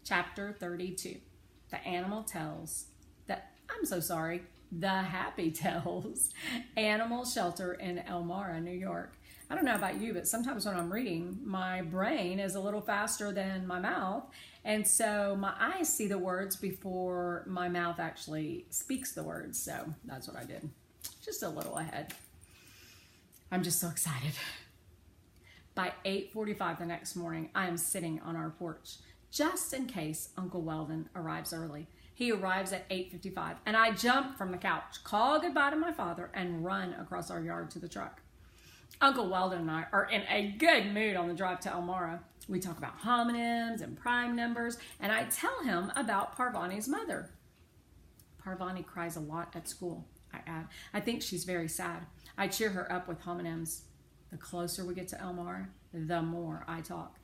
Chapter 32. The Animal Tells. The Happy Tales. Animal Shelter in Elmira, New York. I don't know about you, but sometimes when I'm reading, my brain is a little faster than my mouth. And so my eyes see the words before my mouth actually speaks the words. So that's what I did. Just a little ahead. I'm just so excited. By 8:45 the next morning, I am sitting on our porch, just in case Uncle Weldon arrives early. He arrives at 8:55, and I jump from the couch, call goodbye to my father, and run across our yard to the truck. Uncle Weldon and I are in a good mood on the drive to Elmira. We talk about homonyms and prime numbers, and I tell him about Parvani's mother. Parvani cries a lot at school, I add. I think she's very sad. I cheer her up with homonyms. The closer we get to Elmira, the more I talk.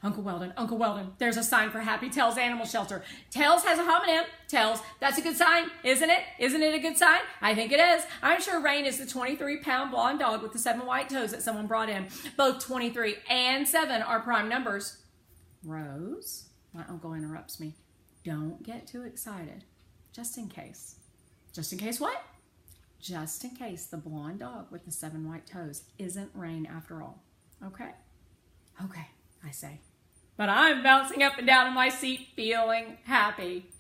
Uncle Weldon, there's a sign for Happy Tales Animal Shelter. Tales has a homonym. Tales, that's a good sign, isn't it? Isn't it a good sign? I think it is. I'm sure Rain is the 23-pound blonde dog with the 7 white toes that someone brought in. Both 23 and 7 are prime numbers. Rose, my uncle interrupts me. Don't get too excited. Just in case. Just in case what? Just in case the blonde dog with the 7 white toes isn't Rain after all. Okay? Okay, I say. But I'm bouncing up and down in my seat, feeling happy.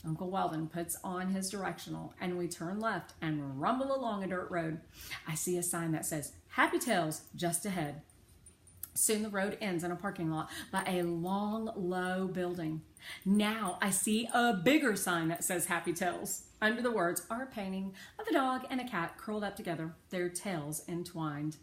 Uncle Weldon puts on his directional, and we turn left and rumble along a dirt road. I see a sign that says, Happy Tales, just ahead. Soon the road ends in a parking lot by a long, low building. Now I see a bigger sign that says Happy Tales. Under the words are a painting of a dog and a cat curled up together, their tails entwined.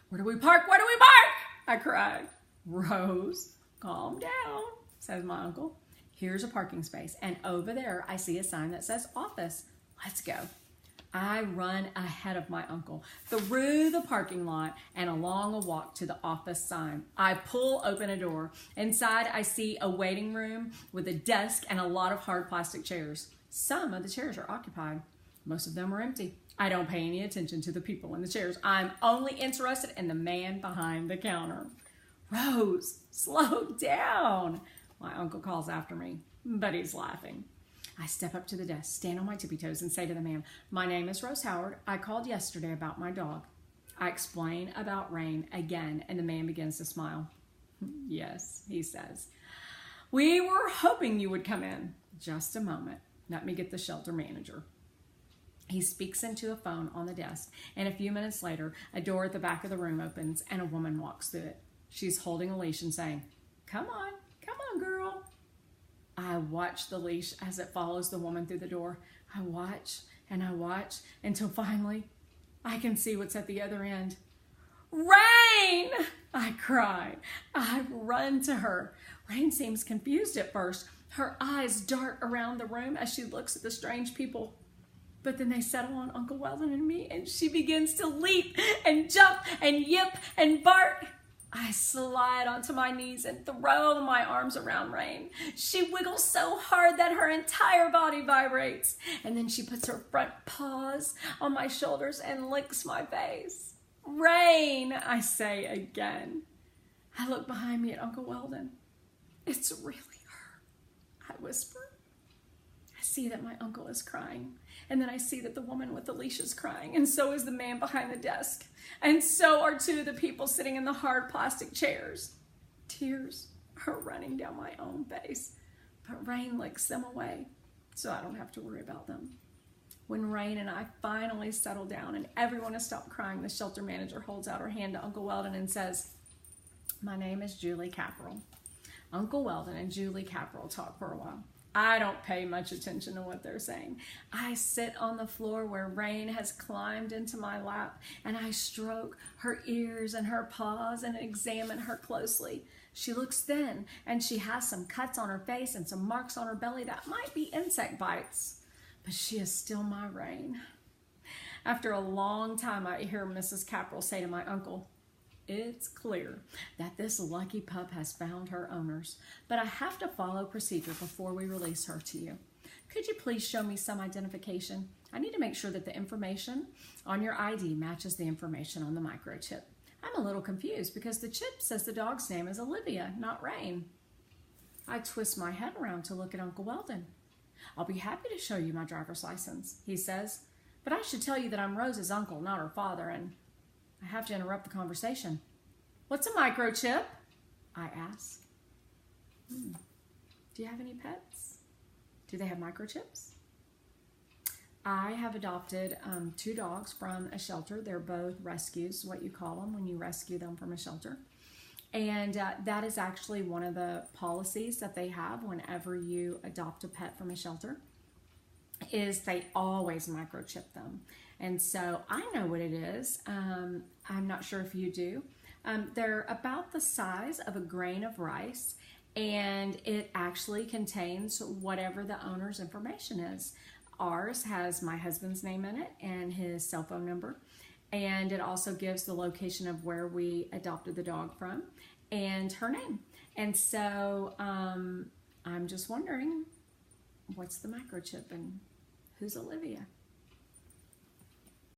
Where do we park? Where do we park? I cried. Rose, calm down, says my uncle. Here's a parking space, and over there I see a sign that says office. Let's go. I run ahead of my uncle through the parking lot and along a walk to the office sign. I pull open a door. Inside I see a waiting room with a desk and a lot of hard plastic chairs. Some of the chairs are occupied. Most of them are empty. I don't pay any attention to the people in the chairs. I'm only interested in the man behind the counter. Rose, slow down, my uncle calls after me, but he's laughing. I step up to the desk, stand on my tippy toes, and say to the man, my name is Rose Howard. I called yesterday about my dog. I explain about Rain again, and the man begins to smile. Yes, he says. We were hoping you would come in. Just a moment. Let me get the shelter manager. He speaks into a phone on the desk, and a few minutes later, a door at the back of the room opens, and a woman walks through it. She's holding a leash and saying, come on, girl. I watch the leash as it follows the woman through the door. I watch and I watch until finally I can see what's at the other end. Rain! I cry. I run to her. Rain seems confused at first. Her eyes dart around the room as she looks at the strange people. But then they settle on Uncle Weldon and me, and she begins to leap and jump and yip and bark. I slide onto my knees and throw my arms around Rain. She wiggles so hard that her entire body vibrates. And then she puts her front paws on my shoulders and licks my face. Rain, I say again. I look behind me at Uncle Weldon. It's really her, I whisper. I see that my uncle is crying. And then I see that the woman with the leash is crying, and so is the man behind the desk. And so are 2 of the people sitting in the hard plastic chairs. Tears are running down my own face, but Rain licks them away, so I don't have to worry about them. When Rain and I finally settle down and everyone has stopped crying, the shelter manager holds out her hand to Uncle Weldon and says, my name is Julie Capperell. Uncle Weldon and Julie Capperell talk for a while. I don't pay much attention to what they're saying. I sit on the floor where Rain has climbed into my lap, and I stroke her ears and her paws and examine her closely. She looks thin, and she has some cuts on her face and some marks on her belly that might be insect bites. But she is still my Rain. After a long time, I hear Mrs. Capperell say to my uncle, it's clear that this lucky pup has found her owners, but I have to follow procedure before we release her to you. Could you please show me some identification? I need to make sure that the information on your ID matches the information on the microchip. I'm a little confused because the chip says the dog's name is Olivia, not Rain. I twist my head around to look at Uncle Weldon. I'll be happy to show you my driver's license, he says, but I should tell you that I'm Rose's uncle, not her father, and I have to interrupt the conversation. What's a microchip? I ask. Do you have any pets? Do they have microchips? I have adopted 2 dogs from a shelter. They're both rescues, what you call them when you rescue them from a shelter. And that is actually one of the policies that they have whenever you adopt a pet from a shelter, is they always microchip them. And so I know what it is. I'm not sure if you do. They're about the size of a grain of rice, and it actually contains whatever the owner's information is. Ours has my husband's name in it and his cell phone number, and it also gives the location of where we adopted the dog from and her name. And so I'm just wondering, what's the microchip and who's Olivia?